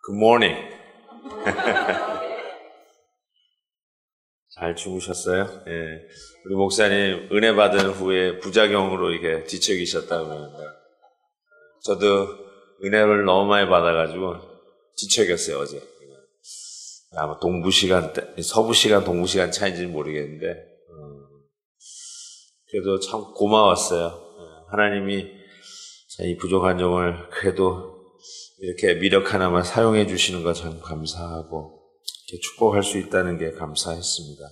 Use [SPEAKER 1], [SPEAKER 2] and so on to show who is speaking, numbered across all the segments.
[SPEAKER 1] Good morning. 잘 주무셨어요? 예. 우리 목사님 은혜 받은 후에 부작용으로 이렇게 뒤척이셨다고 그러는데, 저도 은혜를 너무 많이 받아가지고 뒤척였어요, 어제. 아마 동부시간, 서부시간, 동부시간 차이인지는 모르겠는데, 그래도 참 고마웠어요. 하나님이 이 부족한 점을 그래도 이렇게 미력 하나만 사용해 주시는 거 참 감사하고, 이렇게 축복할 수 있다는 게 감사했습니다.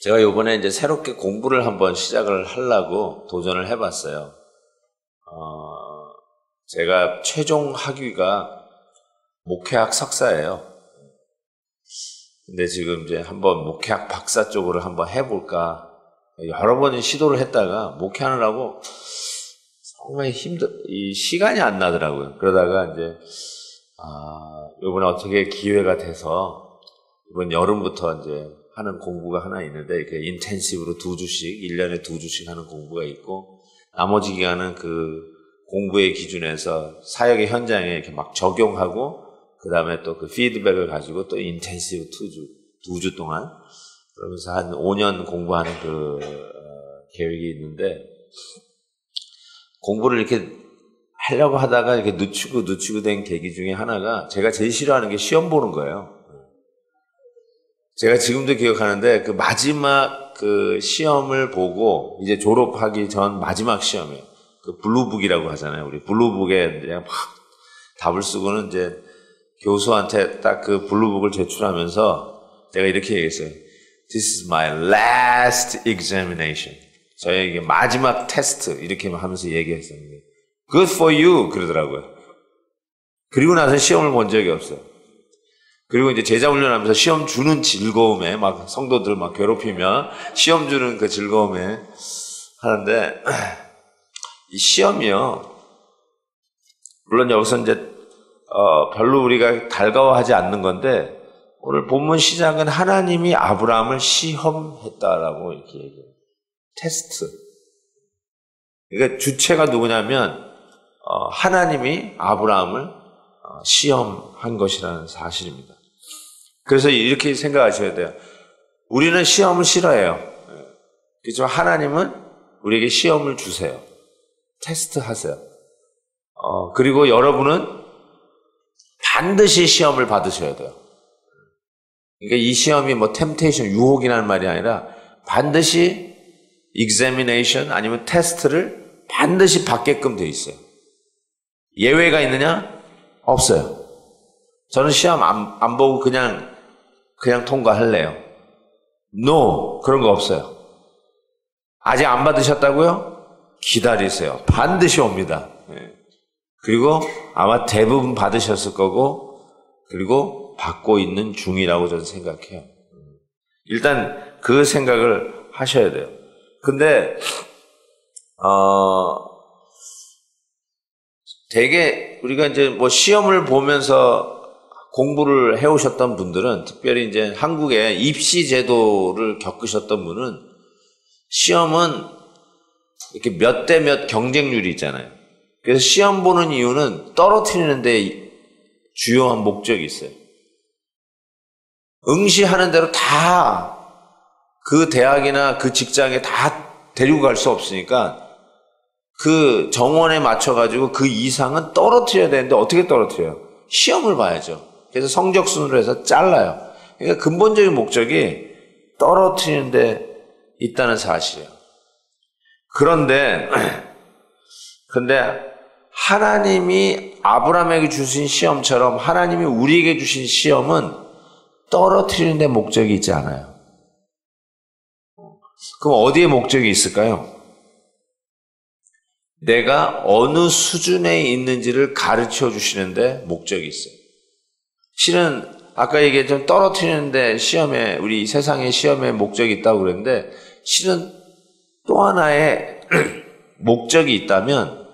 [SPEAKER 1] 제가 요번에 이제 새롭게 공부를 한번 시작을 하려고 도전을 해봤어요. 제가 최종 학위가 목회학 석사예요. 근데 지금 이제 한번 목회학 박사 쪽으로 한번 해볼까. 여러 번 시도를 했다가 목회하느라고 정말 이 시간이 안 나더라고요. 그러다가 이제, 요번에 어떻게 기회가 돼서 이번 여름부터 이제 하는 공부가 하나 있는데, 이렇게 인텐시브로 2주씩, 1년에 2주씩 하는 공부가 있고, 나머지 기간은 그 공부의 기준에서 사역의 현장에 이렇게 막 적용하고, 그 다음에 또 그 피드백을 가지고 또 인텐시브 2주 동안, 그러면서 한 5년 공부하는 계획이 있는데, 공부를 이렇게 하려고 하다가 이렇게 늦추고 된 계기 중에 하나가, 제가 제일 싫어하는 게 시험 보는 거예요. 제가 지금도 기억하는데, 그 마지막 그 시험을 보고, 이제 졸업하기 전 마지막 시험이에요. 그 블루북이라고 하잖아요. 우리 블루북에 그냥 막 답을 쓰고는 이제 교수한테 딱 그 블루북을 제출하면서 제가 이렇게 얘기했어요. This is my last examination. 저에게 마지막 테스트, 이렇게 하면서 얘기했어요. Good for you, 그러더라고요. 그리고 나서 시험을 본 적이 없어요. 그리고 이제 제자 훈련하면서 시험 주는 즐거움에, 막 성도들 막 괴롭히며 시험 주는 그 즐거움에 하는데, 이 시험이요, 물론 여기서 이제 별로 우리가 달가워하지 않는 건데, 오늘 본문 시작은 하나님이 아브라함을 시험했다라고 이렇게 얘기해요. 테스트. 그러니까 주체가 누구냐면 하나님이 아브라함을 시험한 것이라는 사실입니다. 그래서 이렇게 생각하셔야 돼요. 우리는 시험을 싫어해요. 그렇지만 하나님은 우리에게 시험을 주세요. 테스트하세요. 그리고 여러분은 반드시 시험을 받으셔야 돼요. 그러니까 이 시험이 뭐 템테이션, 유혹이라는 말이 아니라 반드시 examination 아니면 테스트를 반드시 받게끔 돼 있어요. 예외가 있느냐? 없어요. 저는 시험 안 보고 그냥 통과할래요. No, 그런 거 없어요. 아직 안 받으셨다고요? 기다리세요. 반드시 옵니다. 그리고 아마 대부분 받으셨을 거고, 그리고 받고 있는 중이라고 저는 생각해요. 일단 그 생각을 하셔야 돼요. 근데 되게 우리가 이제 뭐 시험을 보면서 공부를 해오셨던 분들은, 특별히 이제 한국의 입시 제도를 겪으셨던 분은, 시험은 이렇게 몇 대 몇 경쟁률이 있잖아요. 그래서 시험 보는 이유는 떨어뜨리는 데 주요한 목적이 있어요. 응시하는 대로 다 그 대학이나 그 직장에 다 데리고 갈 수 없으니까 그 정원에 맞춰가지고 그 이상은 떨어뜨려야 되는데, 어떻게 떨어뜨려요? 시험을 봐야죠. 그래서 성적 순으로 해서 잘라요. 그러니까 근본적인 목적이 떨어뜨리는 데 있다는 사실이에요. 그런데 하나님이 아브라함에게 주신 시험처럼 하나님이 우리에게 주신 시험은 떨어뜨리는 데 목적이 있지 않아요. 그럼 어디에 목적이 있을까요? 내가 어느 수준에 있는지를 가르쳐 주시는데 목적이 있어요. 실은 아까 얘기했던 떨어뜨리는데 시험에, 우리 세상의 시험에 목적이 있다고 그랬는데, 실은 또 하나의 목적이 있다면,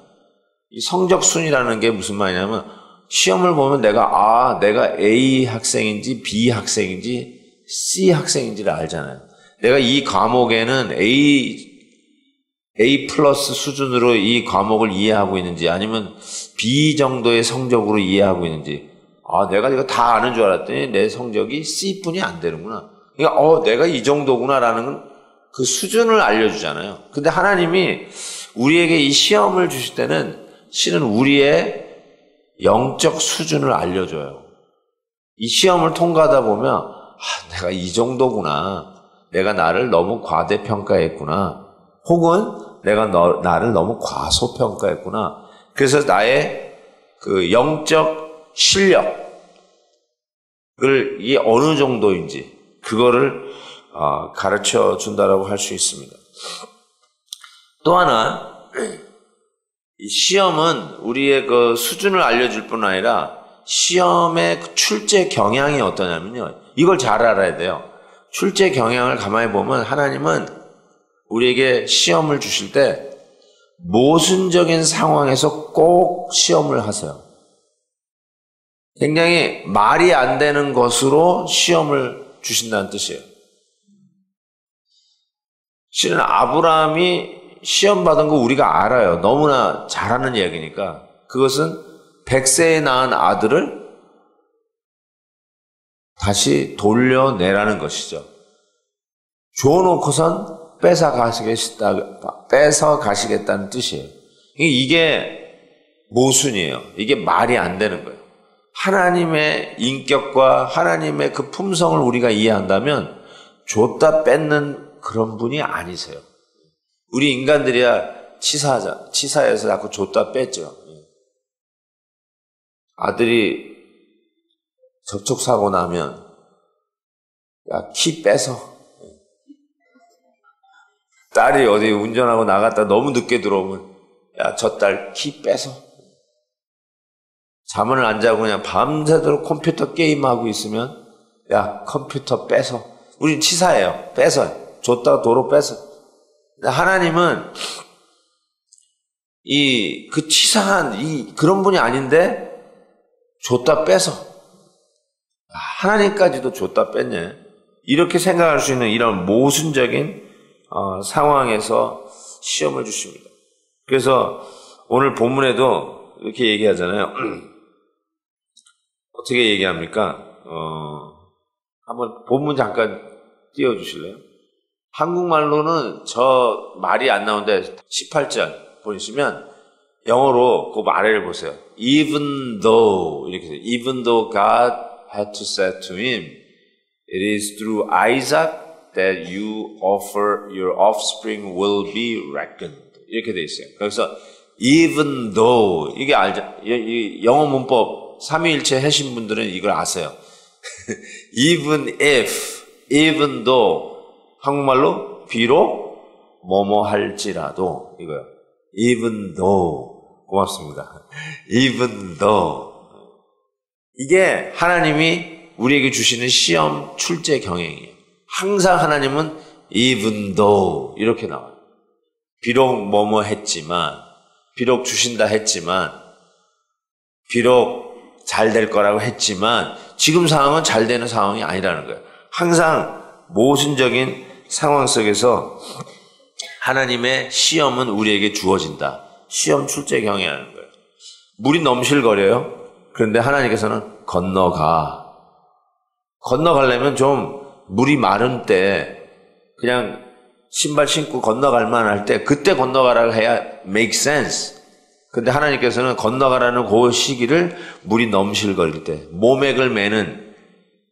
[SPEAKER 1] 이 성적순이라는 게 무슨 말이냐면, 시험을 보면 내가 A 학생인지 B 학생인지 C 학생인지를 알잖아요. 내가 이 과목에는 A A 플러스 수준으로 이 과목을 이해하고 있는지 아니면 B 정도의 성적으로 이해하고 있는지 내가 이거 다 아는 줄 알았더니 내 성적이 C뿐이 안 되는구나. 그러니까 내가 이 정도구나라는 그 수준을 알려주잖아요. 근데 하나님이 우리에게 이 시험을 주실 때는 실은 우리의 영적 수준을 알려줘요. 이 시험을 통과하다 보면 내가 이 정도구나. 내가 나를 너무 과대평가했구나. 혹은 내가 나를 너무 과소평가했구나. 그래서 나의 그 영적 실력을 이게 어느 정도인지 그거를 가르쳐 준다라고 할 수 있습니다. 또 하나, 이 시험은 우리의 그 수준을 알려줄 뿐 아니라 시험의 출제 경향이 어떠냐면요. 이걸 잘 알아야 돼요. 출제 경향을 가만히 보면 하나님은 우리에게 시험을 주실 때 모순적인 상황에서 꼭 시험을 하세요. 굉장히 말이 안 되는 것으로 시험을 주신다는 뜻이에요. 실은 아브라함이 시험 받은 거 우리가 알아요. 너무나 잘하는 이야기니까. 그것은 100세에 낳은 아들을 다시 돌려내라는 것이죠. 줘놓고선 뺏어 가시겠다는 뜻이에요. 이게 모순이에요. 이게 말이 안 되는 거예요. 하나님의 인격과 하나님의 그 품성을 우리가 이해한다면 줬다 뺏는 그런 분이 아니세요. 우리 인간들이야 치사해서 자꾸 줬다 뺐죠. 아들이 접촉사고 나면 키 뺏어. 딸이 어디 운전하고 나갔다 너무 늦게 들어오면 저 딸 키 뺏어. 잠을 안 자고 그냥 밤새도록 컴퓨터 게임하고 있으면 컴퓨터 뺏어. 우린 치사해요. 뺏어요. 줬다가 도로 뺏어. 하나님은 그 치사한 그런 분이 아닌데 줬다 뺏어. 하나님까지도 줬다 뺐네. 이렇게 생각할 수 있는 이런 모순적인 상황에서 시험을 주십니다. 그래서 오늘 본문에도 이렇게 얘기하잖아요. 어떻게 얘기합니까? 한번 본문 잠깐 띄워주실래요? 한국말로는 저 말이 안 나오는데 18절 보시면 영어로 그 아래를 보세요. Even though 이렇게 돼요. Even though God had to say to him, it is through Isaac that you offer your offspring will be reckoned. 이렇게 돼 있어요. 그래서 even though 이게 알죠? 영어 문법 삼위일체 하신 분들은 이걸 아세요. even if, even though 한국말로 비록 뭐뭐 할지라도 이거요. even though 고맙습니다. even though 이게 하나님이 우리에게 주시는 시험 출제 경향이에요. 항상 하나님은 even though 이렇게 나와요. 비록 뭐뭐 했지만 비록 주신다 했지만 비록 잘 될 거라고 했지만 지금 상황은 잘 되는 상황이 아니라는 거예요. 항상 모순적인 상황 속에서 하나님의 시험은 우리에게 주어진다. 시험 출제 경향이라는 거예요. 물이 넘실거려요. 그런데 하나님께서는 건너가려면 좀 물이 마른 때 그냥 신발 신고 건너갈 만할 때 그때 건너가라고 해야 make sense. 근데 하나님께서는 건너가라는 그 시기를 물이 넘실거릴 때 모맥을 매는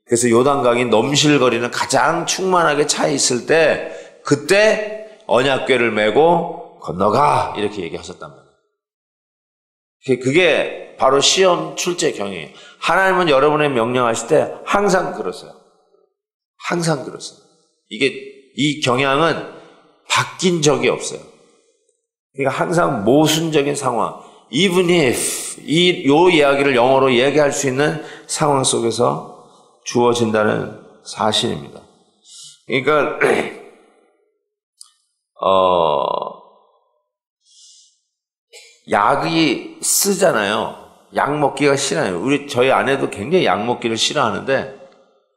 [SPEAKER 1] 그래서 요단강이 넘실거리는 가장 충만하게 차 있을 때 그때 언약궤를 메고 건너가 이렇게 얘기하셨단 말이에요. 그게 바로 시험 출제 경이에요. 하나님은 여러분의 명령하실 때 항상 그러세요. 항상 그러세요. 이 경향은 바뀐 적이 없어요. 그러니까 항상 모순적인 상황, even if 요 이야기를 영어로 얘기할 수 있는 상황 속에서 주어진다는 사실입니다. 그러니까 약이 쓰잖아요. 약 먹기가 싫어요. 저희 아내도 굉장히 약 먹기를 싫어하는데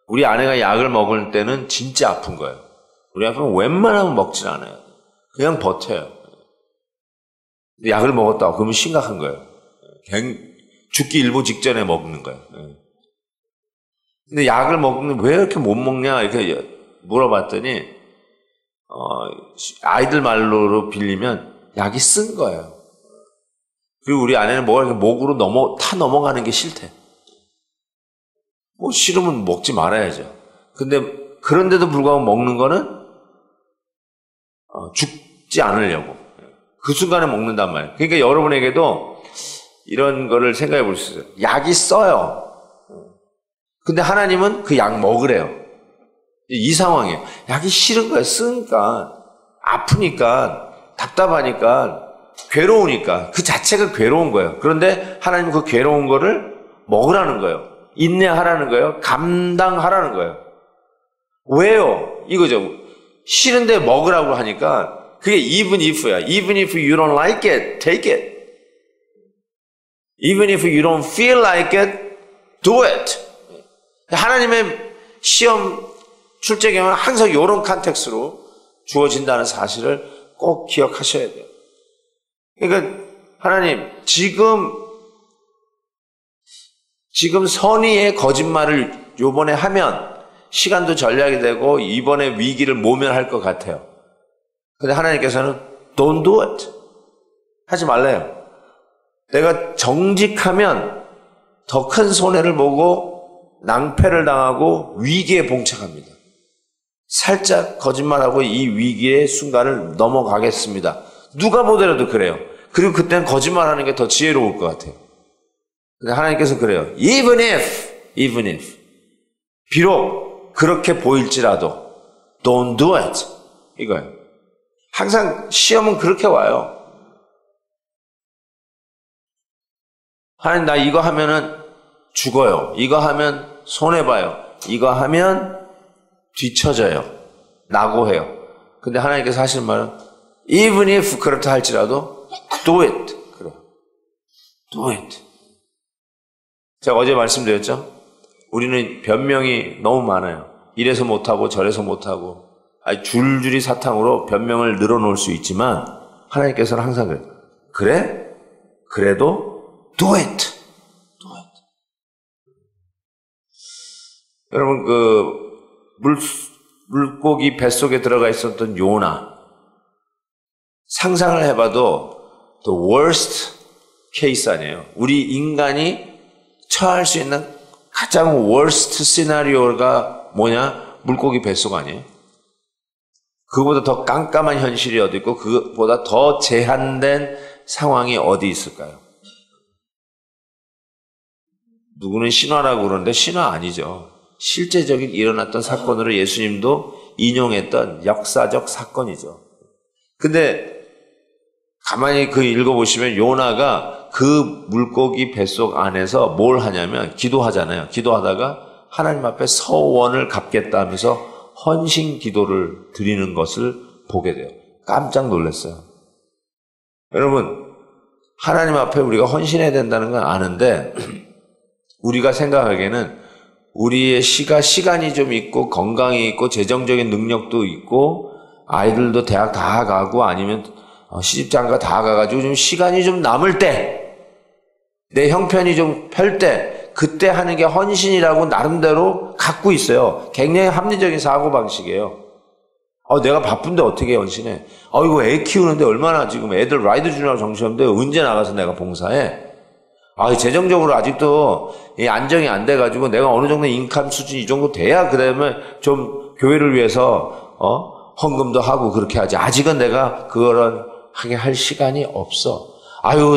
[SPEAKER 1] 우리 아내가 약을 먹을 때는 진짜 아픈 거예요. 우리 아빠는 웬만하면 먹질 않아요. 그냥 버텨요. 약을 먹었다. 그러면 심각한 거예요. 죽기 일보 직전에 먹는 거예요. 근데 약을 먹는 왜 이렇게 못 먹냐 이렇게 물어봤더니 아이들 말로 빌리면 약이 쓴 거예요. 그리고 우리 아내는 뭐가 이렇게 목으로 넘어가는 게 싫대. 뭐 싫으면 먹지 말아야죠. 근데 그런데도 불구하고 먹는 거는 죽지 않으려고. 그 순간에 먹는단 말이에요. 그러니까 여러분에게도 이런 거를 생각해 볼 수 있어요. 약이 써요. 근데 하나님은 그 약 먹으래요. 이 상황이에요. 약이 싫은 거예요. 쓰니까. 아프니까. 답답하니까. 괴로우니까. 그 자체가 괴로운 거예요. 그런데 하나님은 그 괴로운 거를 먹으라는 거예요. 인내하라는 거예요. 감당하라는 거예요. 왜요? 이거죠. 싫은데 먹으라고 하니까 그게 even if야. Even if you don't like it, take it. Even if you don't feel like it, do it. 하나님의 시험 출제경은 항상 이런 컨텍스트로 주어진다는 사실을 꼭 기억하셔야 돼요. 그러니까 하나님 지금 선의의 거짓말을 요번에 하면 시간도 전략이 되고 이번에 위기를 모면할 것 같아요. 근데 하나님께서는 don't do it. 하지 말래요. 내가 정직하면 더 큰 손해를 보고 낭패를 당하고 위기에 봉착합니다. 살짝 거짓말하고 이 위기의 순간을 넘어가겠습니다. 누가 보더라도 그래요. 그리고 그때는 거짓말하는 게 더 지혜로울 것 같아요. 근데 하나님께서 그래요. Even if 비록 그렇게 보일지라도 don't do it. 이거예요. 항상 시험은 그렇게 와요. 하나님 나 이거 하면은 죽어요. 이거 하면 손해봐요. 이거 하면 뒤처져요. 낙오해요. 근데 하나님께서 하시는 말은 even if 그렇다 할지라도 do it. 그래. do it. 제가 어제 말씀드렸죠? 우리는 변명이 너무 많아요. 이래서 못하고 저래서 못하고 줄줄이 사탕으로 변명을 늘어놓을 수 있지만 하나님께서는 항상 그래요. 그래? 그래도 do it. do it. 여러분 물고기 뱃속에 들어가 있었던 요나 상상을 해봐도 the worst case 아니에요. 우리 인간이 처할 수 있는 가장 worst 시나리오가 뭐냐? 물고기 뱃속 아니에요? 그보다 더 깜깜한 현실이 어디 있고 그보다 더 제한된 상황이 어디 있을까요? 누구는 신화라고 그러는데 신화 아니죠. 실제적인 일어났던 사건으로 예수님도 인용했던 역사적 사건이죠. 근데 가만히 읽어보시면 요나가 그 물고기 뱃속 안에서 뭘 하냐면 기도하잖아요. 기도하다가 하나님 앞에 서원을 갚겠다 하면서 헌신 기도를 드리는 것을 보게 돼요. 깜짝 놀랐어요. 여러분 하나님 앞에 우리가 헌신해야 된다는 건 아는데 우리가 생각하기에는 우리의 시간이 좀 있고 건강이 있고 재정적인 능력도 있고 아이들도 대학 다 가고 아니면 시집장가 다 가가지고 좀 시간이 좀 남을 때 내 형편이 좀 펼 때 그때 하는 게 헌신이라고 나름대로 갖고 있어요. 굉장히 합리적인 사고방식이에요. 내가 바쁜데 어떻게 헌신해? 이거 애 키우는데 얼마나 지금 애들 라이드 주느라고 정신없는데 언제 나가서 내가 봉사해? 재정적으로 아직도 안정이 안 돼가지고 내가 어느 정도 인컴 수준 이 정도 돼야 그 다음에 좀 교회를 위해서 헌금도 하고 그렇게 하지. 아직은 내가 그거를 하게 할 시간이 없어.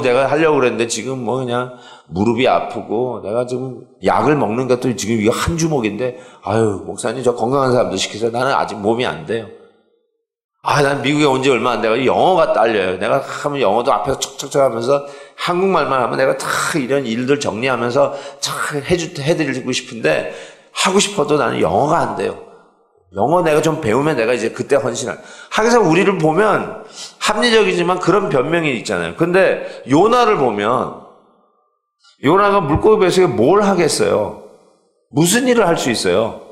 [SPEAKER 1] 내가 하려고 그랬는데 지금 그냥 무릎이 아프고 내가 지금 약을 먹는 것도 지금 이거 한 주먹인데 목사님 저 건강한 사람도 시키세요. 나는 아직 몸이 안 돼요. 난 미국에 온 지 얼마 안 돼가지고 영어가 딸려요. 내가 하면 영어도 앞에서 척척척 하면서 한국말만 하면 내가 다 이런 일들 정리하면서 해드리고 싶은데 하고 싶어도 나는 영어가 안 돼요. 영어 내가 좀 배우면 내가 이제 그때 헌신할. 항상 우리를 보면 합리적이지만 그런 변명이 있잖아요. 근데 요나를 보면 요나가 물고기 뱃속에 뭘 하겠어요? 무슨 일을 할 수 있어요?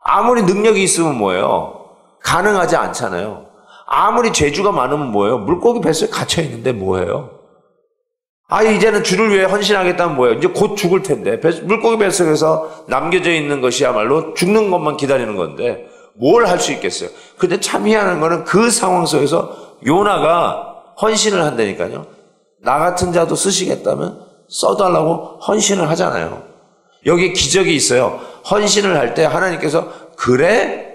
[SPEAKER 1] 아무리 능력이 있으면 뭐예요? 가능하지 않잖아요. 아무리 재주가 많으면 뭐예요? 물고기 뱃속에 갇혀 있는데 뭐예요? 이제는 주를 위해 헌신하겠다면 뭐예요? 이제 곧 죽을 텐데. 물고기 뱃속에서 남겨져 있는 것이야말로 죽는 것만 기다리는 건데 뭘 할 수 있겠어요? 근데 참 희한한 거는 그 상황 속에서 요나가 헌신을 한다니까요. 나 같은 자도 쓰시겠다면 써달라고 헌신을 하잖아요. 여기 기적이 있어요. 헌신을 할 때 하나님께서 그래?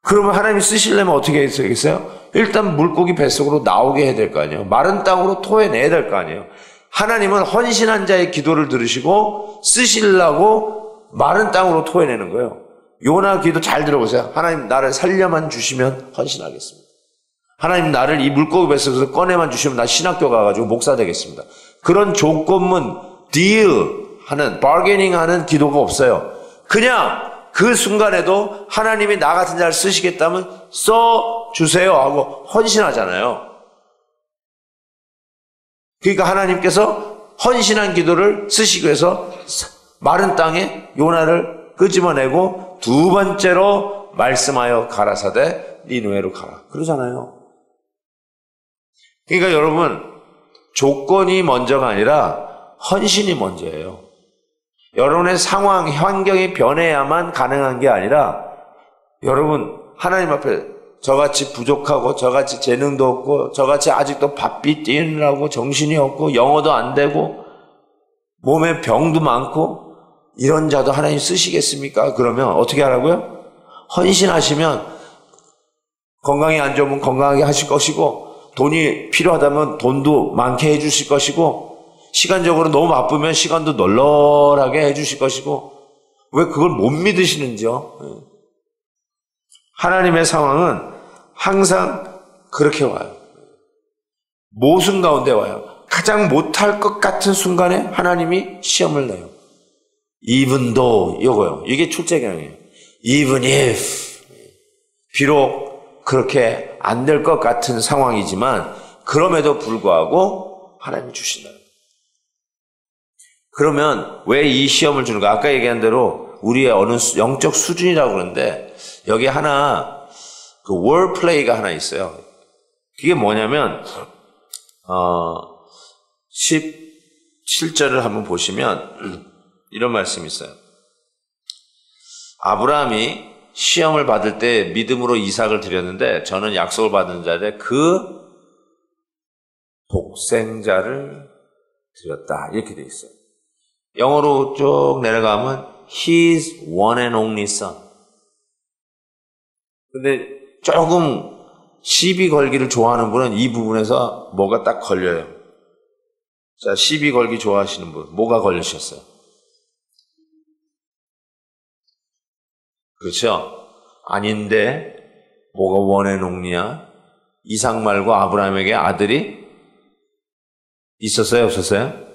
[SPEAKER 1] 그러면 하나님이 쓰시려면 어떻게 해야겠어요? 일단 물고기 뱃속으로 나오게 해야 될 거 아니에요. 마른 땅으로 토해내야 될 거 아니에요. 하나님은 헌신한 자의 기도를 들으시고 쓰시려고 마른 땅으로 토해내는 거예요. 요나 기도 잘 들어보세요. 하나님 나를 살려만 주시면 헌신하겠습니다. 하나님 나를 이 물고기 뱃속에서 꺼내만 주시면 나 신학교 가가지고 목사 되겠습니다. 그런 조건문 딜하는 바게닝하는 기도가 없어요. 그냥 그 순간에도 하나님이 나 같은 자를 쓰시겠다면 써주세요 하고 헌신하잖아요. 그러니까 하나님께서 헌신한 기도를 쓰시기 위해서 마른 땅에 요나를 끄집어내고 두 번째로 말씀하여 가라사대 니느웨로 가라 그러잖아요. 그러니까 여러분 조건이 먼저가 아니라 헌신이 먼저예요. 여러분의 상황, 환경이 변해야만 가능한 게 아니라 여러분 하나님 앞에 저같이 부족하고 저같이 재능도 없고 저같이 아직도 바삐 뛰느라고 정신이 없고 영어도 안 되고 몸에 병도 많고 이런 자도 하나님 쓰시겠습니까? 그러면 어떻게 하라고요? 헌신하시면 건강이 안 좋으면 건강하게 하실 것이고 돈이 필요하다면 돈도 많게 해주실 것이고 시간적으로 너무 바쁘면 시간도 널널하게 해주실 것이고 왜 그걸 못 믿으시는지요? 하나님의 상황은 항상 그렇게 와요. 모순 가운데 와요. 가장 못할 것 같은 순간에 하나님이 시험을 내요. Even though 이거요. 이게 출제경이에요. Even if 비록 그렇게 안 될 것 같은 상황이지만 그럼에도 불구하고 하나님이 주신다. 그러면 왜 이 시험을 주는가? 아까 얘기한 대로 우리의 어느 영적 수준이라고 그러는데 여기 하나 그 월플레이가 하나 있어요. 그게 뭐냐면 17절을 한번 보시면 이런 말씀이 있어요. 아브라함이 시험을 받을 때 믿음으로 이삭을 드렸는데 저는 약속을 받은 자에 그 독생자를 드렸다. 이렇게 돼 있어요. 영어로 쭉 내려가면 His one and only son. 근데 조금 시비 걸기를 좋아하는 분은 이 부분에서 뭐가 딱 걸려요. 자, 시비 걸기 좋아하시는 분, 뭐가 걸리셨어요? 그렇죠? 아닌데 뭐가 one and only야? 이삭 말고 아브라함에게 아들이 있었어요? 없었어요?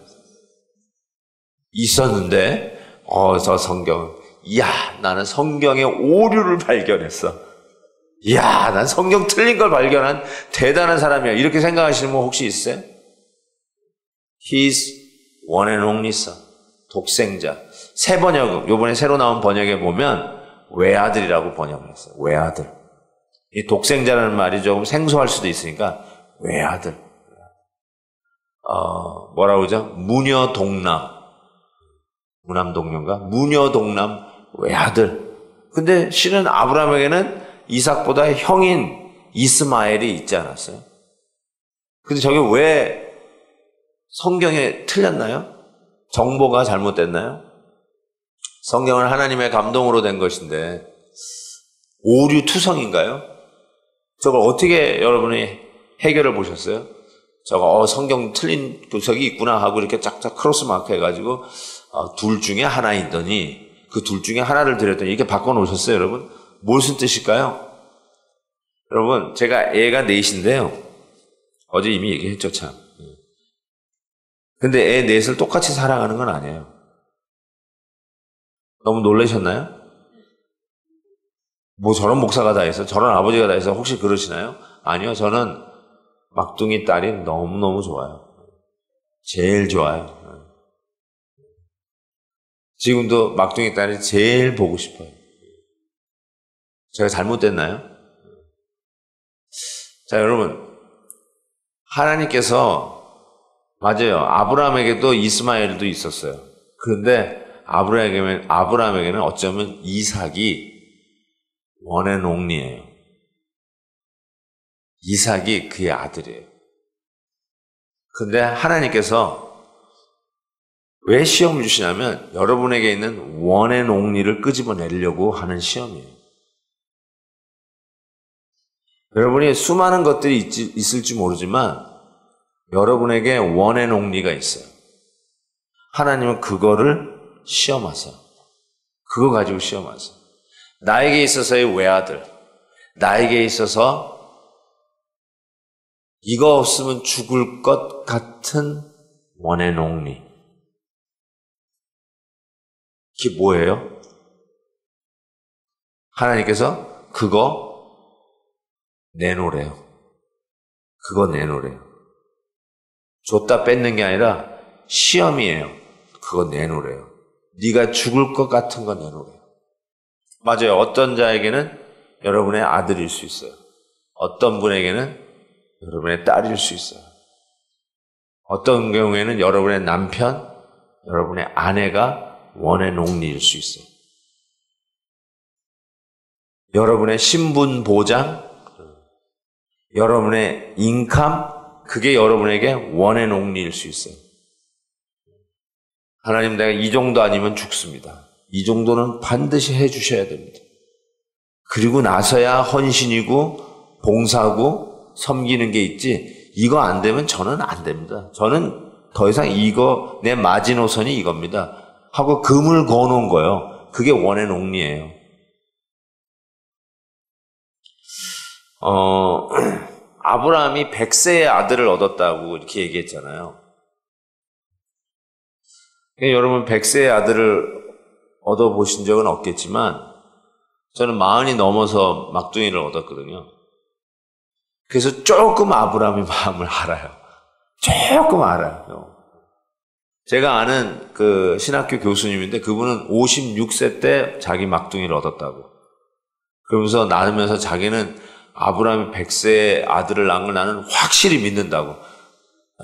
[SPEAKER 1] 있었는데 저 성경 이야 나는 성경의 오류를 발견했어. 이야 난 성경 틀린 걸 발견한 대단한 사람이야. 이렇게 생각하시는 분 혹시 있어요? His one and only son. 독생자. 새 번역은 요번에 새로 나온 번역에 보면 외아들이라고 번역을 했어요. 외아들. 이 독생자라는 말이 조금 생소할 수도 있으니까 외아들. 뭐라고 그러죠? 무녀동남. 무남동녀인가? 무녀동남 외아들. 근데 실은 아브라함에게는 이삭보다 형인 이스마엘이 있지 않았어요? 근데 저게 왜 성경에 틀렸나요? 정보가 잘못됐나요? 성경은 하나님의 감동으로 된 것인데 오류투성인가요? 저걸 어떻게 여러분이 해결을 보셨어요? 저거 성경 틀린 구석이 있구나 하고 이렇게 짝짝 크로스 마크 해가지고 둘 중에 하나이더니 그 둘 중에 하나를 드렸더니 이렇게 바꿔놓으셨어요, 여러분? 무슨 뜻일까요? 여러분, 제가 애가 넷인데요. 어제 이미 얘기했죠, 참. 근데 애 넷을 똑같이 사랑하는 건 아니에요. 너무 놀라셨나요? 뭐 저런 목사가 다 있어? 저런 아버지가 다 있어? 혹시 그러시나요? 아니요, 저는 막둥이 딸이 너무너무 좋아요. 제일 좋아요. 지금도 막둥이 딸이 제일 보고 싶어요. 제가 잘못됐나요? 자, 여러분, 하나님께서 맞아요. 아브라함에게도 이스마엘도 있었어요. 그런데 아브라함에게는 어쩌면 이삭이 원앤 옹리예요. 이삭이 그의 아들이에요. 그런데 하나님께서 왜 시험을 주시냐면 여러분에게 있는 원앤 옹리를 끄집어내려고 하는 시험이에요. 여러분이 수많은 것들이 있을지 모르지만 여러분에게 원앤 옹리가 있어요. 하나님은 그거를 시험하세요. 그거 가지고 시험하세요. 나에게 있어서의 외아들, 나에게 있어서 이거 없으면 죽을 것 같은 원앤 옹리. 그게 뭐예요? 하나님께서 그거 내놓으래요. 그거 내놓으래요. 줬다 뺏는 게 아니라 시험이에요. 그거 내놓으래요. 네가 죽을 것 같은 거 내놓으래요. 맞아요. 어떤 자에게는 여러분의 아들일 수 있어요. 어떤 분에게는 여러분의 딸일 수 있어요. 어떤 경우에는 여러분의 남편, 여러분의 아내가 원앤 옹리일 수 있어요. 여러분의 신분 보장, 여러분의 인컴, 그게 여러분에게 원앤 옹리일 수 있어요. 하나님, 내가 이 정도 아니면 죽습니다. 이 정도는 반드시 해 주셔야 됩니다. 그리고 나서야 헌신이고 봉사고 섬기는 게 있지, 이거 안 되면 저는 안 됩니다. 저는 더 이상 이거, 내 마지노선이 이겁니다. 하고 금을 거놓은 거예요. 그게 원앤 옹리예요. 아브라함이 100세의 아들을 얻었다고 이렇게 얘기했잖아요. 여러분 100세의 아들을 얻어보신 적은 없겠지만 저는 40이 넘어서 막둥이를 얻었거든요. 그래서 조금 아브라함의 마음을 알아요. 조금 알아요. 제가 아는 그 신학교 교수님인데 그분은 56세 때 자기 막둥이를 얻었다고. 그러면서 나누면서 자기는 아브라함이 100세의 아들을 낳은 걸 나는 확실히 믿는다고.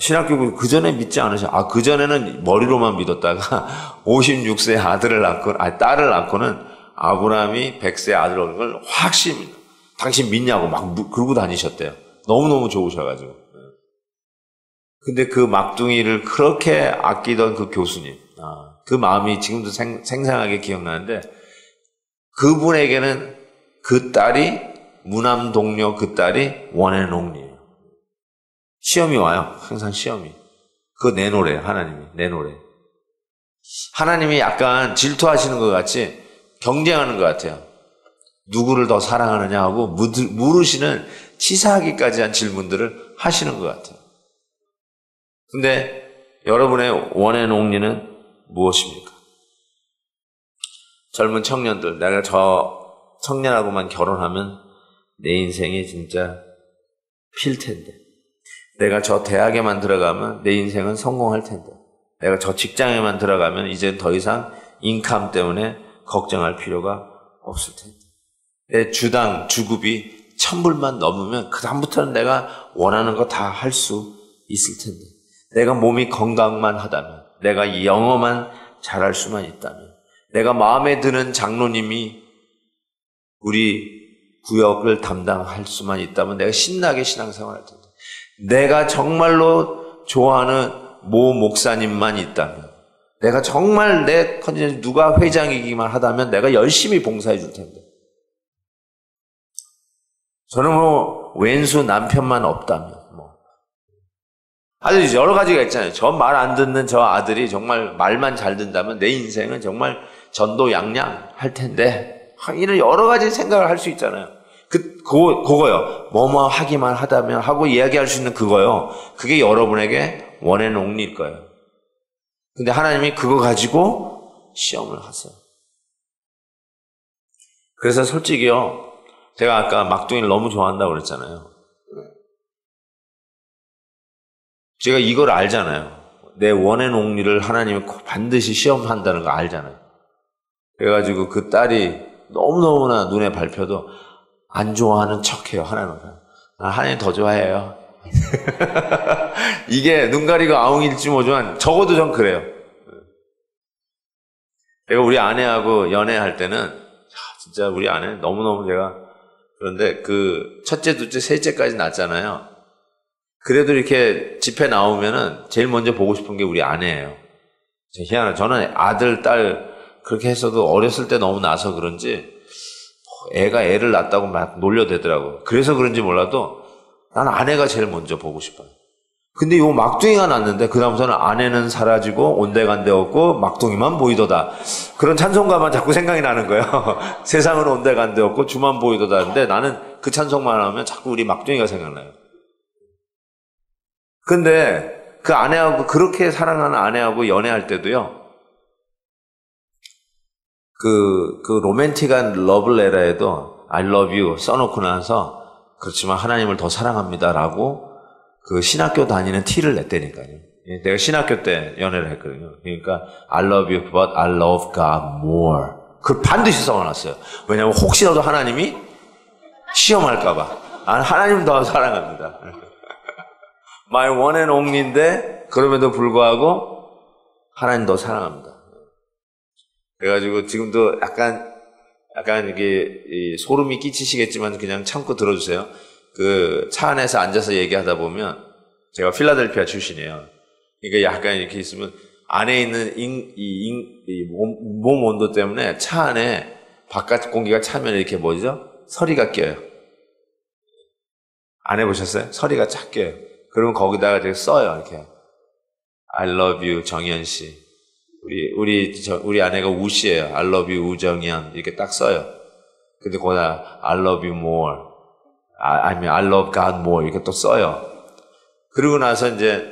[SPEAKER 1] 신학교 그 전에 믿지 않으셔. 그 전에는 머리로만 믿었다가 56세의 아들을 낳고, 딸을 낳고는 아브라함이 100세의 아들을 얻은 걸 확실히 믿어. 당신 믿냐고 막 그러고 다니셨대요. 너무너무 좋으셔가지고. 근데 그 막둥이를 그렇게 아끼던 그 교수님, 그 마음이 지금도 생생하게 기억나는데, 그분에게는 그 딸이, 무남 동료 그 딸이 원앤 옹리예요. 시험이 와요. 항상 시험이. 그거 내놓으래요. 하나님이. 내놓으래요. 하나님이 약간 질투하시는 것 같이 경쟁하는 것 같아요. 누구를 더 사랑하느냐 하고 물으시는 치사하기까지 한 질문들을 하시는 것 같아요. 근데 여러분의 원앤 옹리는 무엇입니까? 젊은 청년들, 내가 저 청년하고만 결혼하면 내 인생이 진짜 필 텐데. 내가 저 대학에만 들어가면 내 인생은 성공할 텐데. 내가 저 직장에만 들어가면 이제 더 이상 인컴 때문에 걱정할 필요가 없을 텐데. 내 주당, 주급이 1000불만 넘으면 그 다음부터는 내가 원하는 거 다 할 수 있을 텐데. 내가 몸이 건강만 하다면, 내가 이 영어만 잘할 수만 있다면, 내가 마음에 드는 장로님이 우리 구역을 담당할 수만 있다면 내가 신나게 신앙생활 할 텐데, 내가 정말로 좋아하는 모 목사님만 있다면, 내가 정말 내 컨디션이 누가 회장이기만 하다면 내가 열심히 봉사해 줄 텐데, 저는 왼수 남편만 없다면, 아주 여러 가지가 있잖아요. 저 말 안 듣는 저 아들이 정말 말만 잘 듣는다면 내 인생은 정말 전도양양 할 텐데, 이런 여러 가지 생각을 할 수 있잖아요. 그거요. 뭐뭐 하기만 하다면 하고 이야기할 수 있는 그거요. 그게 여러분에게 원앤 옹리일 거예요. 근데 하나님이 그거 가지고 시험을 하세요. 그래서 솔직히요, 제가 아까 막둥이를 너무 좋아한다고 그랬잖아요. 제가 이걸 알잖아요. 내 원앤 옹리를 하나님이 반드시 시험한다는 거 알잖아요. 그래가지고 그 딸이 너무너무나 눈에 밟혀도 안 좋아하는 척해요. 하나님은 하나님 더 좋아해요. 이게 눈 가리고 아웅일지 모르지만 적어도 전 그래요. 제가 우리 아내하고 연애할 때는 진짜 우리 아내 너무너무 제가 그런데 그 첫째, 둘째, 셋째까지 낳았잖아요. 그래도 이렇게 집회 나오면은 제일 먼저 보고 싶은 게 우리 아내예요. 희한해. 저는 아들, 딸 그렇게 했어도 어렸을 때 너무 나서 그런지 애가 애를 낳았다고 막 놀려대더라고요. 그래서 그런지 몰라도 난 아내가 제일 먼저 보고 싶어요. 근데 요 막둥이가 났는데 그 다음부터는 아내는 사라지고 온데간데 없고 막둥이만 보이도다. 그런 찬송가만 자꾸 생각이 나는 거예요. 세상은 온데간데 없고 주만 보이도다. 근데 나는 그 찬송만 하면 자꾸 우리 막둥이가 생각나요. 근데 그 아내하고 그렇게 사랑하는 아내하고 연애할 때도요. 그 로맨틱한 러블레터에도 I love you 써놓고 나서 그렇지만 하나님을 더 사랑합니다라고 그 신학교 다니는 티를 냈다니까요. 내가 신학교 때 연애를 했거든요. 그러니까 I love you but I love God more. 그걸 반드시 써놨어요. 왜냐하면 혹시라도 하나님이 시험할까봐. 하나님 더 사랑합니다. My one and only인데 그럼에도 불구하고 하나님 더 사랑합니다. 그래가지고 지금도 약간 이게 소름이 끼치시겠지만 그냥 참고 들어주세요. 그 차 안에서 앉아서 얘기하다 보면 제가 필라델피아 출신이에요. 그러니까 약간 이렇게 있으면 안에 있는 몸 온도 때문에 차 안에 바깥 공기가 차면 이렇게 뭐죠? 서리가 껴요. 안 해보셨어요? 서리가 쫙 껴요. 그러면 거기다가 이렇게 써요. 이렇게 I love you 정현 씨. 우리 아내가 우씨예요. I love you 우정현 이렇게 딱 써요. 근데 거기다 I love you more. I love God more 이렇게 또 써요. 그러고 나서 이제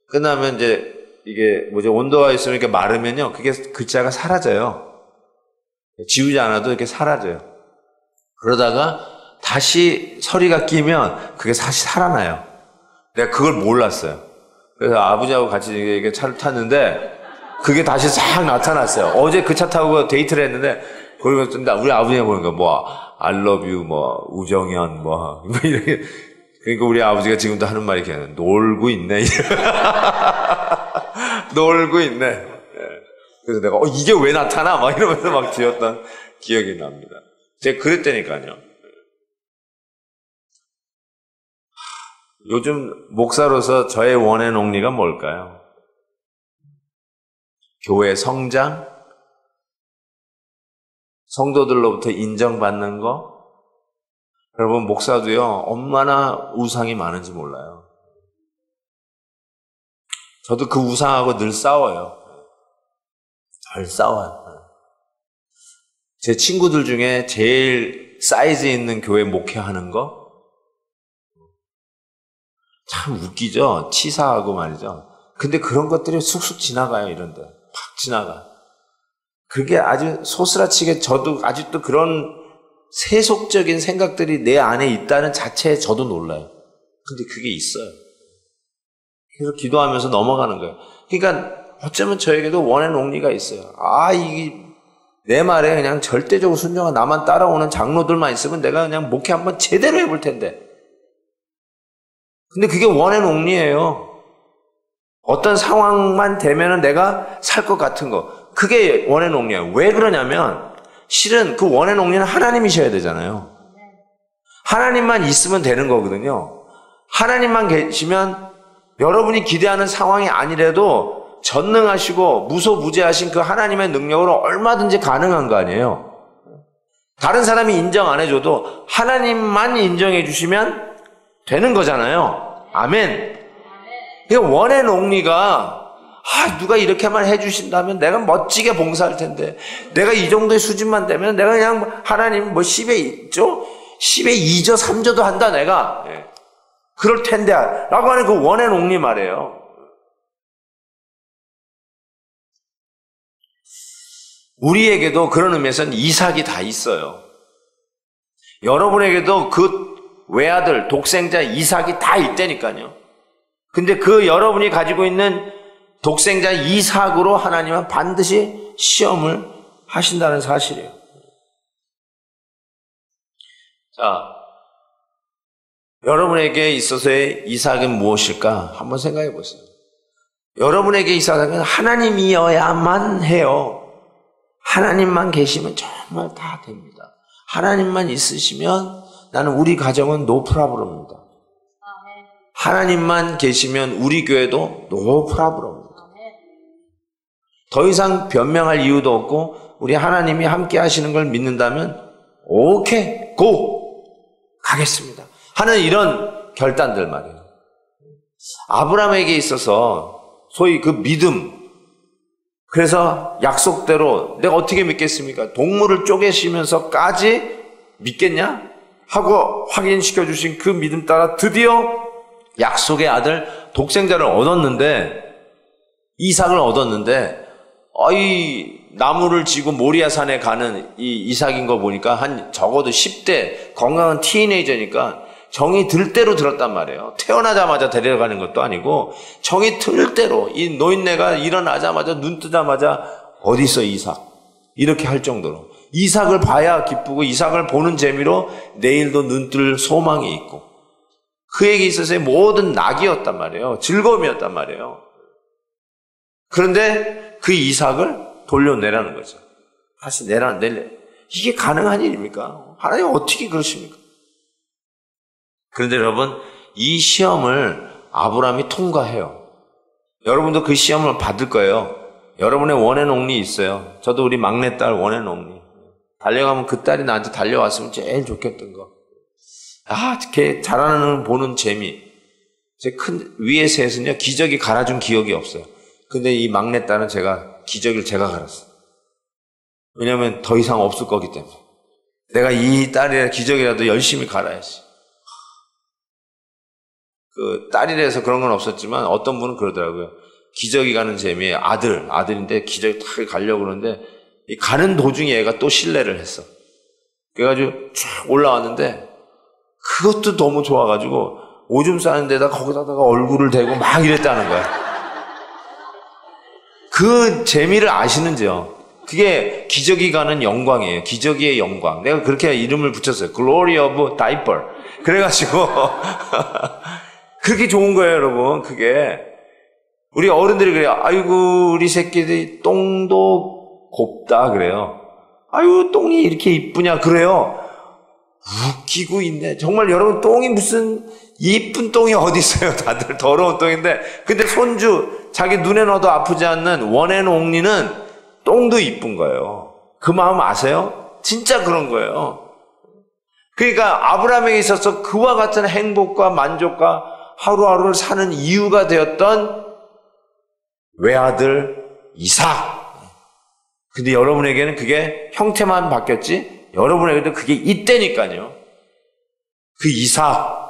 [SPEAKER 1] 끝나면 이제 이게 뭐죠? 온도가 있으면 이렇게 마르면요, 그게 글자가 사라져요. 지우지 않아도 이렇게 사라져요. 그러다가 다시 서리가 끼면 그게 다시 살아나요. 내가 그걸 몰랐어요. 그래서 아버지하고 같이 이렇게 차를 탔는데 그게 다시 싹 나타났어요. 어제 그 차 타고 데이트를 했는데 그러고 우리 아버지가 보니까 뭐 I love you 뭐 우정현 뭐 이렇게 그러니까 우리 아버지가 지금도 하는 말이 이렇게 놀고 있네. 놀고 있네. 그래서 내가 이게 왜 나타나? 막 이러면서 막 지었던 기억이 납니다. 제가 그랬다니까요. 요즘 목사로서 저의 원앤 옹리가 뭘까요? 교회 성장? 성도들로부터 인정받는 거? 여러분, 목사도요, 얼마나 우상이 많은지 몰라요. 저도 그 우상하고 늘 싸워요. 늘 싸워요. 제 친구들 중에 제일 사이즈 있는 교회 목회하는 거? 참 웃기죠? 치사하고 말이죠. 근데 그런 것들이 쑥쑥 지나가요, 이런데. 팍 지나가. 그게 아주 소스라치게 저도 아직도 그런 세속적인 생각들이 내 안에 있다는 자체에 저도 놀라요. 근데 그게 있어요. 그래서 기도하면서 넘어가는 거예요. 그러니까 어쩌면 저에게도 원앤 옹리가 있어요. 이게 내 말에 그냥 절대적으로 순종하고 나만 따라오는 장로들만 있으면 내가 그냥 목회 한번 제대로 해볼 텐데. 근데 그게 원앤 옹리예요. 어떤 상황만 되면은 내가 살 것 같은 거. 그게 원앤 옹리예요. 왜 그러냐면 실은 그 원앤 옹리는 하나님이셔야 되잖아요. 하나님만 있으면 되는 거거든요. 하나님만 계시면 여러분이 기대하는 상황이 아니라도 전능하시고 무소무제하신 그 하나님의 능력으로 얼마든지 가능한 거 아니에요. 다른 사람이 인정 안 해줘도 하나님만 인정해 주시면 되는 거잖아요. 아멘. 그러니까 원앤 옹리가 누가 이렇게만 해주신다면 내가 멋지게 봉사할 텐데 내가 이 정도의 수준만 되면 내가 그냥 하나님 뭐 10에 1조? 10에 2조 3조도 한다 내가 그럴 텐데 라고 하는 그 원앤 옹리 말이에요. 우리에게도 그런 의미에서는 이삭이 다 있어요. 여러분에게도 그 외아들 독생자 이삭이 다 있다니까요. 근데 그 여러분이 가지고 있는 독생자 이삭으로 하나님은 반드시 시험을 하신다는 사실이에요. 자, 여러분에게 있어서의 이삭은 무엇일까? 한번 생각해 보세요. 여러분에게 이삭은 하나님이어야만 해요. 하나님만 계시면 정말 다 됩니다. 하나님만 있으시면 나는 우리 가정은 노 프라브럼입니다. 하나님만 계시면 우리 교회도 노 프라브럼입니다. 더 이상 변명할 이유도 없고 우리 하나님이 함께 하시는 걸 믿는다면 오케이, 고! 가겠습니다. 하는 이런 결단들 말이에요. 아브라함에게 있어서 소위 그 믿음, 그래서 약속대로 내가 어떻게 믿겠습니까? 동물을 쪼개시면서까지 믿겠냐? 하고 확인시켜 주신 그 믿음 따라 드디어 약속의 아들 독생자를 얻었는데, 이삭을 얻었는데, 이 나무를 지고 모리아산에 가는 이 이삭인 거 보니까 한 적어도 10대 건강한 티네이저니까 정이 들 대로 들었단 말이에요. 태어나자마자 데려가는 것도 아니고 정이 들 대로 이 노인네가 일어나자마자 눈 뜨자마자 어디 있어 이삭? 이렇게 할 정도로 이삭을 봐야 기쁘고 이삭을 보는 재미로 내일도 눈 뜰 소망이 있고 그에게 있어서의 모든 낙이었단 말이에요. 즐거움이었단 말이에요. 그런데 그 이삭을 돌려내라는 거죠. 다시 내려. 이게 가능한 일입니까? 하나님 어떻게 그러십니까? 그런데 여러분, 이 시험을 아브라함이 통과해요. 여러분도 그 시험을 받을 거예요. 여러분의 원앤온리 있어요. 저도 우리 막내딸 원앤온리. 달려가면 그 딸이 나한테 달려왔으면 제일 좋겠던 거. 걔 자라는 보는 재미. 제 큰 위에 셋은요, 기저귀 갈아준 기억이 없어요. 근데 이 막내딸은 기저귀를 제가 갈았어요. 왜냐면 더 이상 없을 거기 때문에. 내가 이 딸이라 기저귀라도 열심히 갈아야지. 딸이라서 그런 건 없었지만 어떤 분은 그러더라고요. 기저귀 가는 재미에 아들인데 기저귀 탁 가려고 그러는데 이 가는 도중에 얘가 또 실례를 했어. 그래가지고 쭉 올라왔는데 그것도 너무 좋아가지고 오줌 싸는 데다 거기다가 얼굴을 대고 막 이랬다는 거야. 그 재미를 아시는지요? 그게 기저귀 가는 영광이에요. 기저귀의 영광. 내가 그렇게 이름을 붙였어요. Glory of Diaper. 그래가지고 그렇게 좋은 거예요, 여러분. 그게 우리 어른들이 그래요. 아이고 우리 새끼들이 똥도 곱다 그래요. 아이고 똥이 이렇게 이쁘냐 그래요. 웃기고 있네. 정말 여러분 똥이 무슨 이쁜 똥이 어디 있어요. 다들 더러운 똥인데. 근데 손주 자기 눈에 넣어도 아프지 않는 원앤온리는 똥도 이쁜 거예요. 그 마음 아세요? 진짜 그런 거예요. 그러니까 아브라함에게 있어서 그와 같은 행복과 만족과 하루하루를 사는 이유가 되었던 외아들 이삭. 근데 여러분에게는 그게 형태만 바뀌었지 여러분에게도 그게 있다니까요. 그 이삭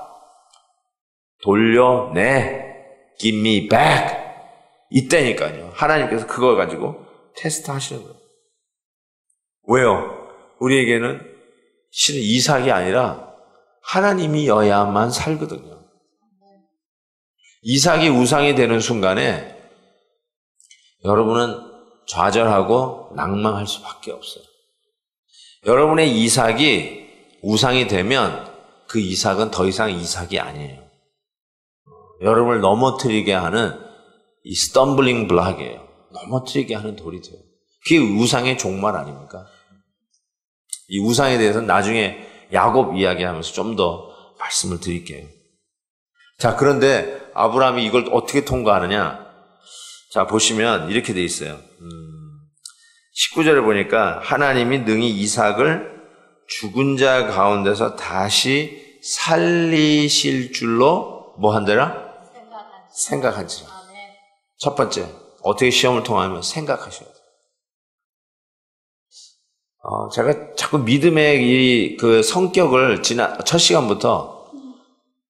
[SPEAKER 1] 돌려내, give me back 있다니까요. 하나님께서 그걸 가지고 테스트 하시는 거예요. 왜요? 우리에게는 실은 이삭이 아니라 하나님이어야만 살거든요. 이삭이 우상이 되는 순간에 여러분은 좌절하고 낭망할 수밖에 없어요. 여러분의 이삭이 우상이 되면 그 이삭은 더 이상 이삭이 아니에요. 여러분을 넘어뜨리게 하는 이 스텀블링 블락이에요. 넘어뜨리게 하는 돌이 돼요. 그게 우상의 종말 아닙니까? 이 우상에 대해서는 나중에 야곱 이야기하면서 좀 더 말씀을 드릴게요. 자, 그런데 아브라함이 이걸 어떻게 통과하느냐? 자, 보시면 이렇게 돼 있어요. 19절에 보니까 하나님이 능히 이삭을 죽은 자 가운데서 다시 살리실 줄로 뭐 한대라? 생각한지라. 첫 번째, 어떻게 시험을 통하면 생각하셔야 돼요. 제가 자꾸 믿음의 그 성격을 첫 시간부터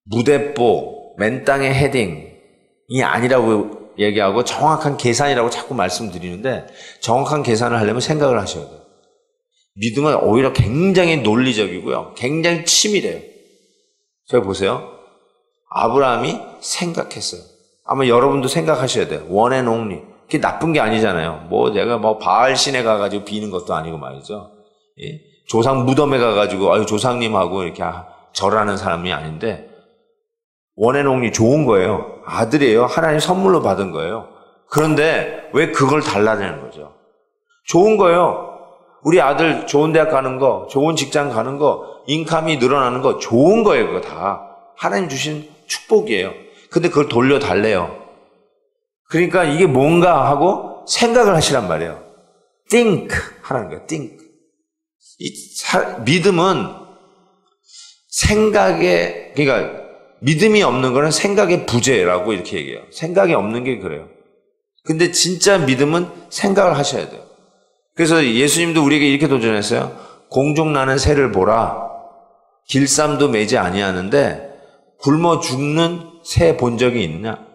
[SPEAKER 1] 무대뽀, 맨 땅의 헤딩이 아니라고 얘기하고 정확한 계산이라고 자꾸 말씀드리는데 정확한 계산을 하려면 생각을 하셔야 돼요. 믿음은 오히려 굉장히 논리적이고요. 굉장히 치밀해요. 저기 보세요. 아브라함이 생각했어요. 아마 여러분도 생각하셔야 돼요. 원앤온리. 그게 나쁜 게 아니잖아요. 내가 바알 신에 가가지고 비는 것도 아니고 말이죠. 예? 조상 무덤에 가가지고, 조상님하고 이렇게 절하는 사람이 아닌데, 원앤옹리 좋은 거예요. 아들이에요. 하나님 선물로 받은 거예요. 그런데 왜 그걸 달라내는 거죠? 좋은 거예요. 우리 아들 좋은 대학 가는 거, 좋은 직장 가는 거, 인컴이 늘어나는 거 좋은 거예요. 그거 다. 하나님 주신 축복이에요. 근데 그걸 돌려달래요. 그러니까 이게 뭔가 하고 생각을 하시란 말이에요. think 하라는 거예요. think. 믿음은 생각에, 그러니까 믿음이 없는 거는 생각의 부재라고 이렇게 얘기해요. 생각이 없는 게 그래요. 근데 진짜 믿음은 생각을 하셔야 돼요. 그래서 예수님도 우리에게 이렇게 도전했어요. 공중나는 새를 보라. 길쌈도 매지 아니하는데 굶어 죽는 새 본 적이 있냐?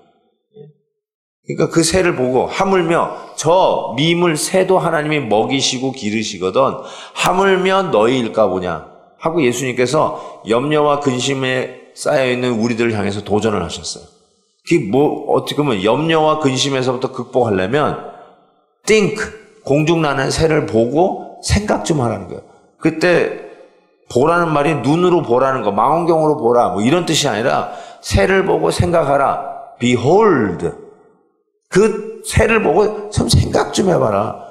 [SPEAKER 1] 그러니까 그 새를 보고 하물며 저 미물 새도 하나님이 먹이시고 기르시거든 하물며 너희일까 보냐 하고 예수님께서 염려와 근심에 쌓여있는 우리들을 향해서 도전을 하셨어요. 그게 어떻게 보면 염려와 근심에서부터 극복하려면 think, 공중나는 새를 보고 생각 좀 하라는 거예요. 그때 보라는 말이 눈으로 보라는 거, 망원경으로 보라 뭐 이런 뜻이 아니라 새를 보고 생각하라. behold. 그 새를 보고 좀 생각 좀 해봐라.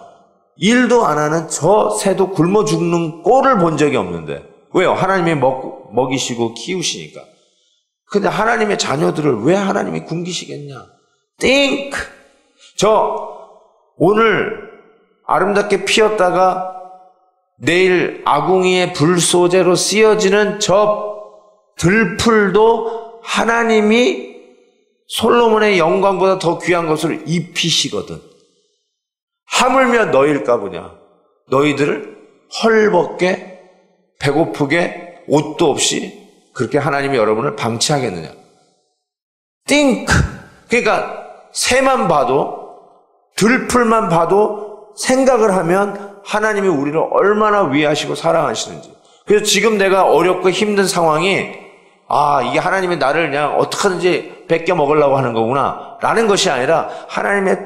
[SPEAKER 1] 일도 안 하는 저 새도 굶어 죽는 꼴을 본 적이 없는데. 왜요? 하나님이 먹이시고 키우시니까. 근데 하나님의 자녀들을 왜 하나님이 굶기시겠냐? think. 저 오늘 아름답게 피었다가 내일 아궁이의 불소재로 쓰여지는 저 들풀도 하나님이 솔로몬의 영광보다 더 귀한 것을 입히시거든. 하물며 너희일까 보냐. 너희들을 헐벗게 배고프게 옷도 없이 그렇게 하나님이 여러분을 방치하겠느냐. think. 그러니까 새만 봐도 들풀만 봐도 생각을 하면 하나님이 우리를 얼마나 위하시고 사랑하시는지. 그래서 지금 내가 어렵고 힘든 상황이 이게 하나님이 나를 그냥 어떻게든지 뺏겨 먹으려고 하는 거구나 라는 것이 아니라 하나님의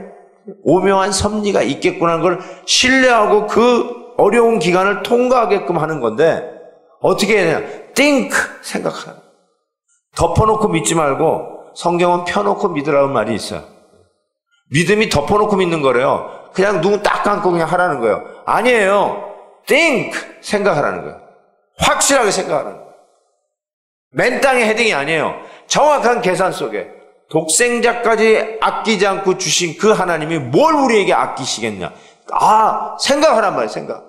[SPEAKER 1] 오묘한 섭리가 있겠구나 하는 걸 신뢰하고 그 어려운 기간을 통과하게끔 하는 건데 어떻게 해야 되냐. think, 생각하라. 덮어놓고 믿지 말고 성경은 펴놓고 믿으라는 말이 있어요. 믿음이 덮어놓고 믿는 거래요. 그냥 눈 딱 감고 그냥 하라는 거예요. 아니에요. think, 생각하라는 거예요. 확실하게 생각하라는 거예요. 맨 땅의 헤딩이 아니에요. 정확한 계산 속에 독생자까지 아끼지 않고 주신 그 하나님이 뭘 우리에게 아끼시겠냐. 생각하란 말이에요. 생각.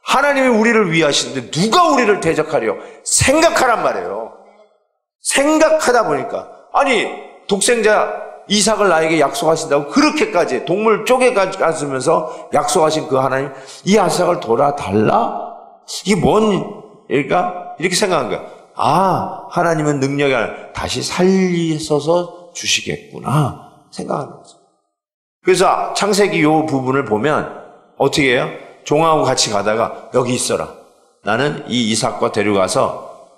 [SPEAKER 1] 하나님이 우리를 위하시는데 누가 우리를 대적하려. 생각하란 말이에요. 생각하다 보니까 아니 독생자 이삭을 나에게 약속하신다고 그렇게까지 동물 쪼개까지 갔으면서 약속하신 그 하나님, 이 이삭을 돌아달라? 이게 뭔 일일까? 이렇게 생각한 거야. 하나님은 능력이 아니라 다시 살리셔서 주시겠구나 생각하는 거죠. 그래서 창세기 이 부분을 보면 어떻게 해요? 종하고 같이 가다가 여기 있어라. 나는 이 이삭과 데려가서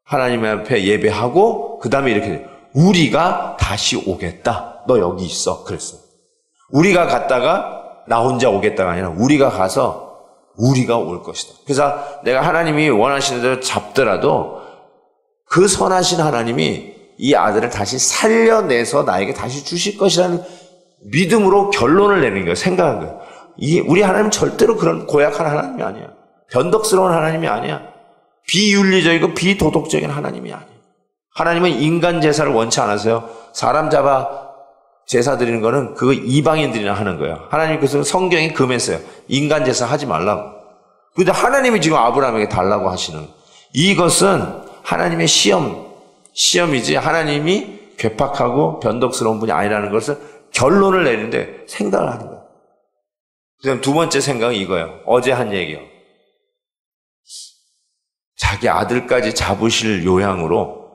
[SPEAKER 1] 하나님 앞에 예배하고 그 다음에 이렇게 돼요. 우리가 다시 오겠다. 너 여기 있어. 그랬어요. 우리가 갔다가 나 혼자 오겠다가 아니라 우리가 가서 우리가 올 것이다. 그래서 내가 하나님이 원하시는 대로 잡더라도 그 선하신 하나님이 이 아들을 다시 살려내서 나에게 다시 주실 것이라는 믿음으로 결론을 내는 거예요. 생각한 거예요. 우리 하나님은 절대로 그런 고약한 하나님이 아니야. 변덕스러운 하나님이 아니야. 비윤리적이고 비도덕적인 하나님이 아니야. 하나님은 인간 제사를 원치 않으세요. 사람 잡아 제사 드리는 거는 그거 이방인들이나 하는 거예요. 하나님 그래서 성경이 금했어요. 인간 제사 하지 말라고. 그런데 하나님이 지금 아브라함에게 달라고 하시는 이것은 하나님의 시험이지 하나님이 괴팍하고 변덕스러운 분이 아니라는 것을 결론을 내리는데 생각을 하는 거예요. 그다음 두 번째 생각은 이거예요. 어제 한 얘기요. 자기 아들까지 잡으실 요양으로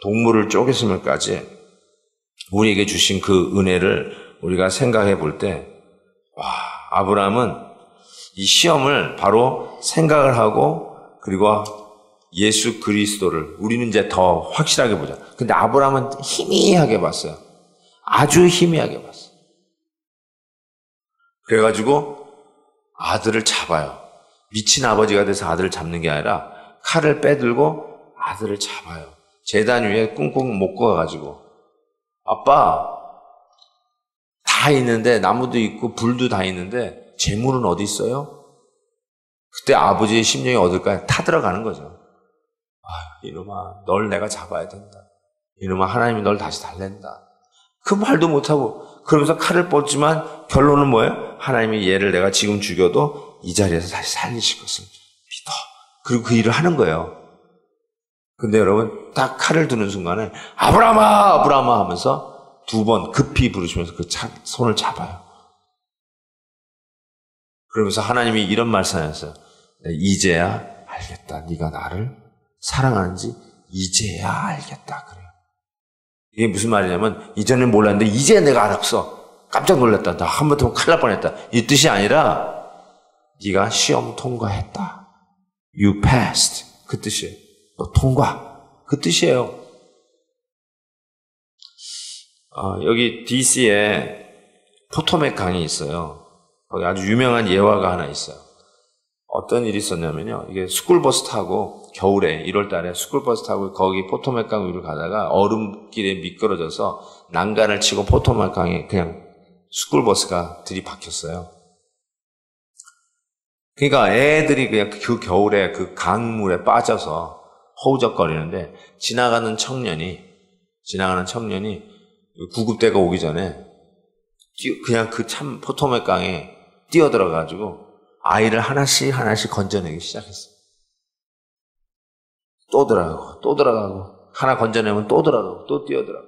[SPEAKER 1] 동물을 쪼갰으면까지 우리에게 주신 그 은혜를 우리가 생각해 볼 때, 아브라함은 이 시험을 바로 생각을 하고, 그리고 예수 그리스도를 우리는 이제 더 확실하게 보자. 근데 아브라함은 희미하게 봤어요. 아주 희미하게 봤어요. 그래가지고 아들을 잡아요. 미친 아버지가 돼서 아들을 잡는 게 아니라 칼을 빼들고 아들을 잡아요. 제단 위에 꿍꿍 못 구워가지고 아빠 다 있는데 나무도 있고 불도 다 있는데 재물은 어디 있어요? 그때 아버지의 심령이 어딜까요? 타들어가는 거죠. 아, 이놈아 널 내가 잡아야 된다. 이놈아 하나님이 널 다시 달랜다. 그 말도 못하고 그러면서 칼을 뻗지만 결론은 뭐예요? 하나님이 얘를 내가 지금 죽여도 이 자리에서 다시 살리실 것을 믿어. 그리고 그 일을 하는 거예요. 근데 여러분 딱 칼을 드는 순간에 아브라함아 아브라함아 하면서 두 번 급히 부르시면서 그 손을 잡아요. 그러면서 하나님이 이런 말씀하셨어요. 이제야 알겠다. 네가 나를 사랑하는지 이제야 알겠다. 그래요. 이게 무슨 말이냐면 이전엔 몰랐는데 이제 내가 알았어. 깜짝 놀랐다. 나 한 번 더 큰일 날 뻔했다. 이 뜻이 아니라 네가 시험 통과했다. You passed. 그 뜻이에요. 너 통과. 그 뜻이에요. 여기 DC에 포토맥 강이 있어요. 거기 아주 유명한 예화가 하나 있어요. 어떤 일이 있었냐면요. 이게 스쿨버스 타고 겨울에 1월 달에 스쿨버스 타고 거기 포토맥 강 위를 가다가 얼음길에 미끄러져서 난간을 치고 포토맥 강에 그냥 스쿨버스가 들이박혔어요. 그러니까 애들이 그냥 그 겨울에 그 강물에 빠져서 허우적거리는데 지나가는 청년이 구급대가 오기 전에 그냥 그 참 포토맥 강에 뛰어들어가지고 아이를 하나씩 건져내기 시작했어요. 또 들어가고 하나 건져내면 또 들어가고 또 뛰어들어가고.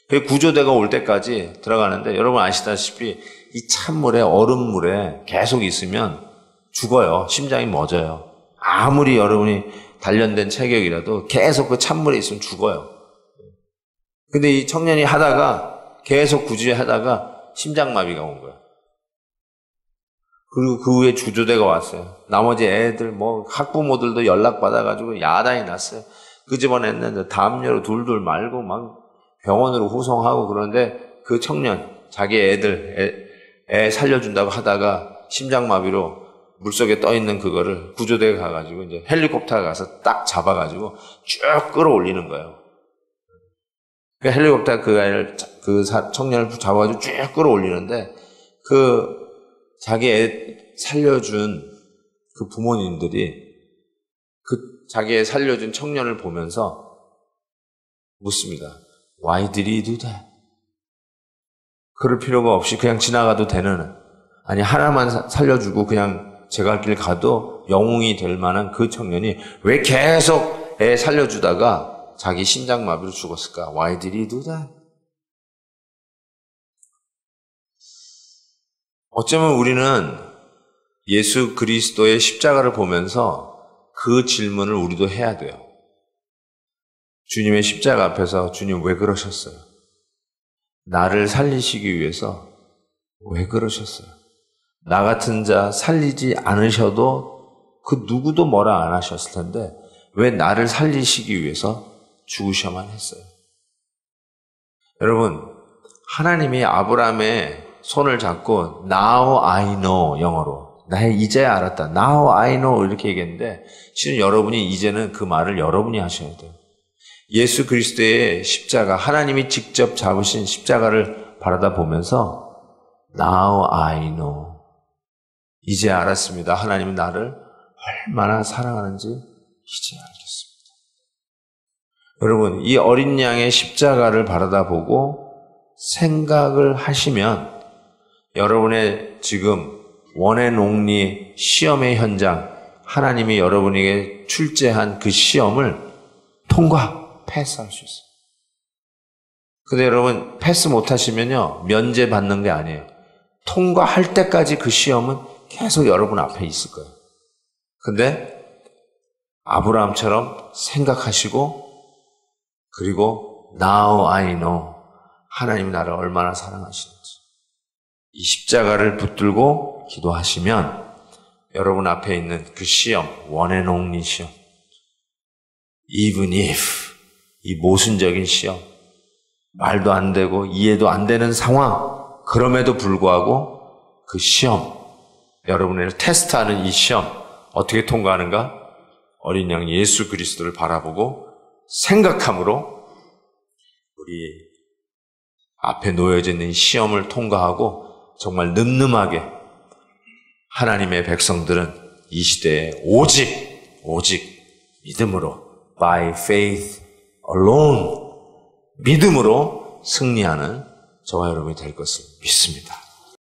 [SPEAKER 1] 그 구조대가 올 때까지 들어가는데 여러분 아시다시피 이 찬물에 얼음물에 계속 있으면 죽어요. 심장이 멎어요. 아무리 여러분이 단련된 체격이라도 계속 그 찬물에 있으면 죽어요. 근데 이 청년이 하다가 계속 구조하다가 심장마비가 온 거예요. 그리고 그 후에 구조대가 왔어요. 나머지 애들 학부모들도 연락받아가지고 야단이 났어요. 그 집안에 있는 담요로 둘둘 말고 막 병원으로 후송하고 그러는데 그 청년 자기 애 살려준다고 하다가 심장마비로 물속에 떠있는 그거를 구조대에 가가지고 이제 헬리콥터가 가서 딱 잡아가지고 쭉 끌어올리는 거예요. 그 헬리콥터가 그 청년을 잡아가지고 쭉 끌어올리는데 자기 애 살려준 그 부모님들이 자기 애 살려준 청년을 보면서 묻습니다. Why did he do that? 그럴 필요가 없이 그냥 지나가도 되는, 아니 하나만 살려주고 그냥 제가 할 길 가도 영웅이 될 만한 그 청년이 왜 계속 애 살려주다가 자기 심장마비로 죽었을까? Why did he do that? 어쩌면 우리는 예수 그리스도의 십자가를 보면서 그 질문을 우리도 해야 돼요. 주님의 십자가 앞에서 주님 왜 그러셨어요? 나를 살리시기 위해서 왜 그러셨어요? 나 같은 자 살리지 않으셔도 그 누구도 뭐라 안 하셨을 텐데 왜 나를 살리시기 위해서 죽으셔만 했어요? 여러분, 하나님이 아브라함의 손을 잡고 Now I know, 영어로 나 이제야 알았다. Now I know 이렇게 얘기했는데 실은 여러분이 이제는 그 말을 여러분이 하셔야 돼요. 예수 그리스도의 십자가, 하나님이 직접 잡으신 십자가를 바라다 보면서 Now I know, 이제 알았습니다. 하나님은 나를 얼마나 사랑하는지 이제 알겠습니다. 여러분, 이 어린 양의 십자가를 바라다 보고 생각을 하시면 여러분의 지금 원앤옹리 시험의 현장, 하나님이 여러분에게 출제한 그 시험을 패스할 수 있어요. 근데 여러분 패스 못하시면요 면제 받는 게 아니에요. 통과할 때까지 그 시험은 계속 여러분 앞에 있을 거예요. 근데 아브라함처럼 생각하시고 그리고 Now I know, 하나님이 나를 얼마나 사랑하시는지 이 십자가를 붙들고 기도하시면 여러분 앞에 있는 그 시험, 원앤옹리 시험, even if, 이 모순적인 시험, 말도 안 되고 이해도 안 되는 상황, 그럼에도 불구하고 그 시험, 여러분을 테스트하는 이 시험 어떻게 통과하는가? 어린 양 예수 그리스도를 바라보고 생각함으로 우리 앞에 놓여져 있는 시험을 통과하고 정말 늠름하게 하나님의 백성들은 이 시대에 오직 믿음으로 by faith alone 믿음으로 승리하는 저와 여러분이 될 것을 믿습니다.